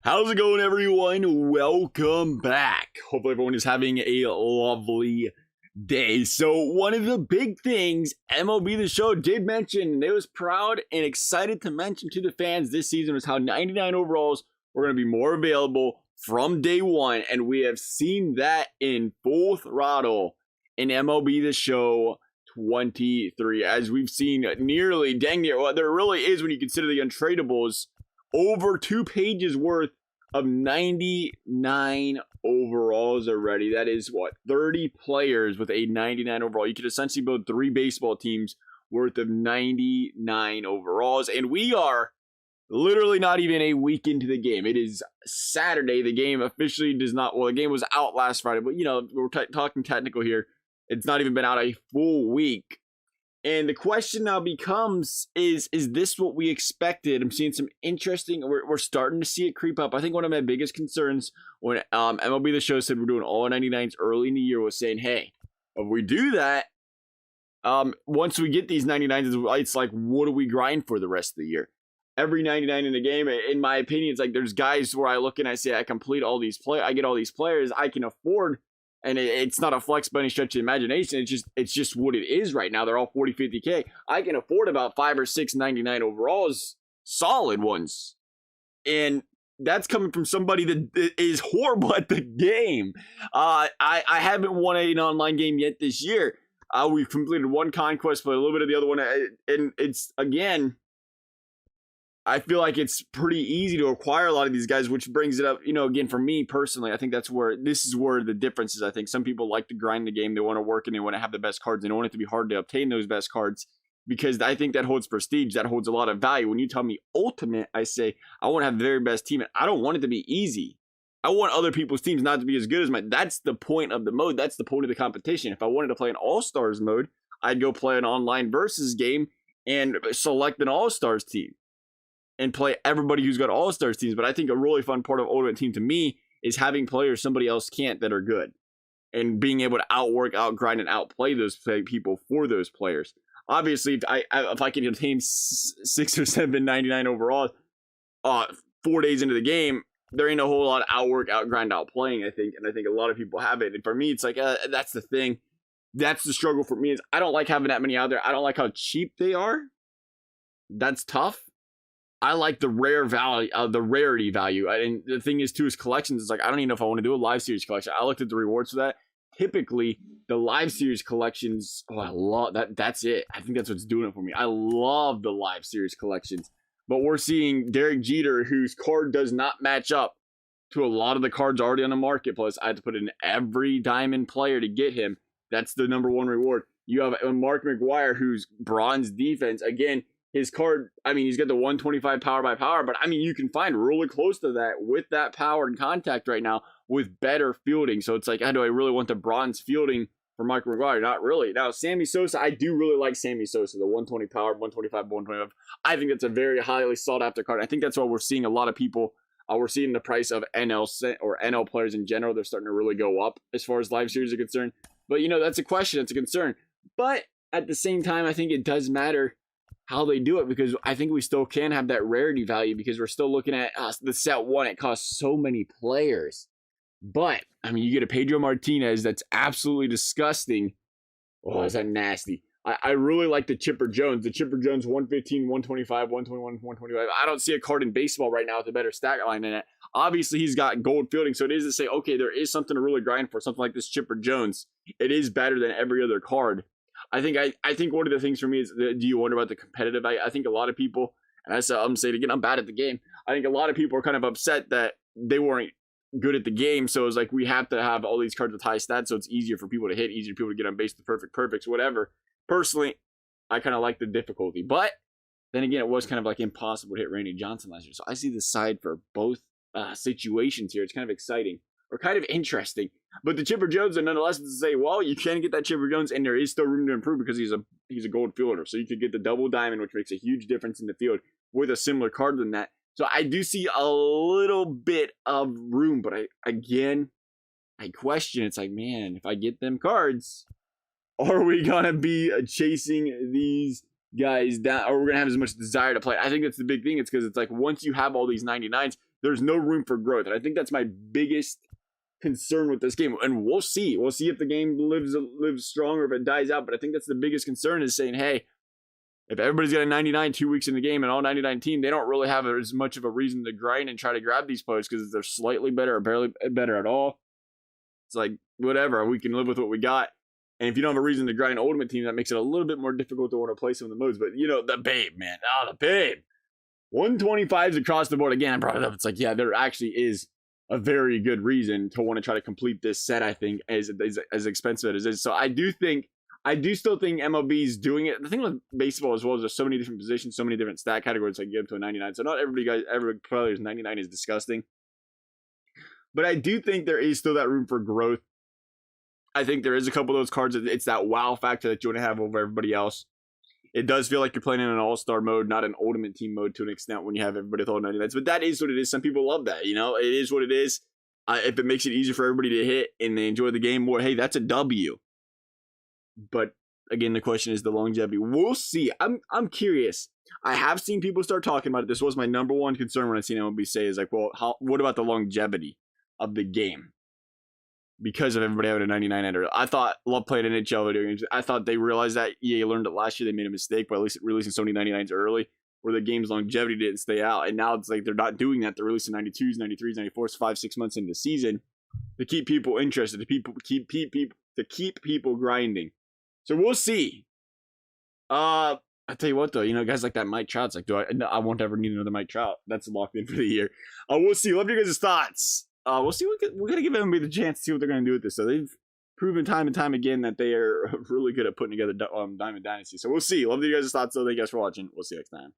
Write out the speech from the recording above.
How's it going, everyone? Welcome back. Hopefully everyone is having a lovely day. So one of the big things MLB The Show did mention, and it was proud and excited to mention to the fans this season, was how 99 overalls were going to be more available from day one. And we have seen that in full throttle in MLB The Show 23. As we've seen nearly, dang near, well, there really is when you consider the untradables, over 2 pages worth of 99 overalls already. That is what, 30 players with a 99 overall. You could essentially build 3 baseball teams worth of 99 overalls. And we are literally not even a week into the game. It is Saturday. The game officially does not, well, the game was out last Friday, but you know, we're talking technical here. It's not even been out a full week. And the question now becomes, is this what we expected? I'm seeing some interesting, we're starting to see it creep up. I think one of my biggest concerns when MLB The Show said we're doing all 99s early in the year was saying, hey, if we do that, once we get these 99s, it's like, what do we grind for the rest of the year? Every 99 in the game, in my opinion, it's like there's guys where I look and I say, I complete all these I get all these players I can afford. And it's not a flex by any stretch of the imagination. It's just what it is right now. They're all 40, 50K. I can afford about 5 or 6 99 overalls, solid ones. And that's coming from somebody that is horrible at the game. I haven't won an online game yet this year. We've completed 1 conquest, but a little bit of the other one. And it's, again, I feel like it's pretty easy to acquire a lot of these guys, which brings it up, you know, again, for me personally, I think this is where the difference is. I think some people like to grind the game. They want to work and they want to have the best cards. They don't want it to be hard to obtain those best cards because I think that holds prestige. That holds a lot of value. When you tell me ultimate, I say, I want to have the very best team. And I don't want it to be easy. I want other people's teams not to be as good as mine. That's the point of the mode. That's the point of the competition. If I wanted to play an All-Stars mode, I'd go play an online versus game and select an All-Stars team and play everybody who's got all-stars teams. But I think a really fun part of Ultimate Team to me is having players somebody else can't that are good. And being able to outwork, outgrind, and outplay those people for those players. Obviously, if I can obtain 6 or 7 99 overall 4 days into the game, there ain't a whole lot of outwork, outgrind, outplaying, I think. And I think a lot of people have it. And for me, it's like, that's the thing. That's the struggle for me is I don't like having that many out there. I don't like how cheap they are. That's tough. I like the the rarity value. And the thing is, too, is collections. It's like, I don't even know if I want to do a live series collection. I looked at the rewards for that. Typically, the live series collections, I love that. That's it. I think that's what's doing it for me. I love the live series collections. But we're seeing Derek Jeter, whose card does not match up to a lot of the cards already on the marketplace. I had to put in every diamond player to get him. That's the #1 reward. You have Mark McGwire, who's bronze defense. Again, his card, I mean, he's got the 125 power by power, but I mean, you can find really close to that with that power and contact right now with better fielding. So it's like, do I really want the bronze fielding for Mike McGwire? Not really. Now, Sammy Sosa, I do really like Sammy Sosa, the 120 power, 125, 125. I think that's a very highly sought after card. I think that's why we're seeing a lot of people, we're seeing the price of NL players in general. They're starting to really go up as far as live series are concerned. But, you know, that's a question. It's a concern. But at the same time, I think it does matter how they do it, because I think we still can have that rarity value because we're still looking at the set 1. It costs so many players. But, I mean, you get a Pedro Martinez that's absolutely disgusting. Oh, is that nasty? I really like the Chipper Jones. The Chipper Jones 115, 125, 121, 125. I don't see a card in baseball right now with a better stat line than that. Obviously, he's got gold fielding, so it is to say, okay, there is something to really grind for, something like this Chipper Jones. It is better than every other card. I think one of the things for me is, do you wonder about the competitive? I think a lot of people, and I'm saying it again, I'm bad at the game. I think a lot of people are kind of upset that they weren't good at the game. So it's like, we have to have all these cards with high stats, so it's easier for people to hit, easier for people to get on base, the perfects, whatever. Personally, I kind of like the difficulty. But then again, it was kind of like impossible to hit Randy Johnson last year. So I see the side for both situations here. It's kind of exciting. Or kind of interesting. But the Chipper Jones, are nonetheless, to say, well, you can get that Chipper Jones, and there is still room to improve because he's a gold fielder. So you could get the double diamond, which makes a huge difference in the field with a similar card than that. So I do see a little bit of room, but I question. It's like, man, if I get them cards, are we gonna be chasing these guys down, or we're gonna have as much desire to play? I think that's the big thing. It's because it's like, once you have all these 99s, there's no room for growth. And I think that's my biggest concern with this game. And we'll see. We'll see if the game lives strong or if it dies out. But I think that's the biggest concern is saying, hey, if everybody's got a 99 2 weeks in the game and all 99 team, they don't really have as much of a reason to grind and try to grab these players because they're slightly better or barely better at all. It's like, whatever, we can live with what we got. And if you don't have a reason to grind Ultimate Team, that makes it a little bit more difficult to want to play some of the modes. But, you know, the Babe, man. Oh, the Babe. 125s across the board. Again, I brought it up. It's like, yeah, there actually is a very good reason to want to try to complete this set, I think, as expensive as it is. So I do still think MLB is doing it. The thing with baseball as well is there's so many different positions, so many different stat categories. Like, get up to a 99. So not every player's 99 is disgusting. But I do think there is still that room for growth. I think there is a couple of those cards. It's that wow factor that you want to have over everybody else. It does feel like you're playing in an all-star mode, not an ultimate team mode to an extent when you have everybody with all 99s. But that is what it is. Some people love that, you know? It is what it is. If it makes it easier for everybody to hit and they enjoy the game more, hey, that's a W. But again, the question is the longevity. We'll see. I'm curious. I have seen people start talking about it. This was my number one concern when I seen MLB say is like, well, what about the longevity of the game? Because of everybody having a 99 ender. I love playing NHL video games. I thought they realized that EA learned it last year. They made a mistake by releasing so many 99s early where the game's longevity didn't stay out. And now it's like they're not doing that. They're releasing 92s, 93s, 94s, 5-6 months into the season to keep people interested, to keep people grinding. So we'll see. I tell you what though, you know, guys like that Mike Trout's like, I won't ever need another Mike Trout. That's locked in for the year. We'll see. Love your guys' thoughts. We'll see. We're gonna give MLB the chance to see what they're gonna do with this. So they've proven time and time again that they are really good at putting together Diamond Dynasty. So we'll see. Love you guys' thoughts though. Thank you guys for watching. We'll see you next time.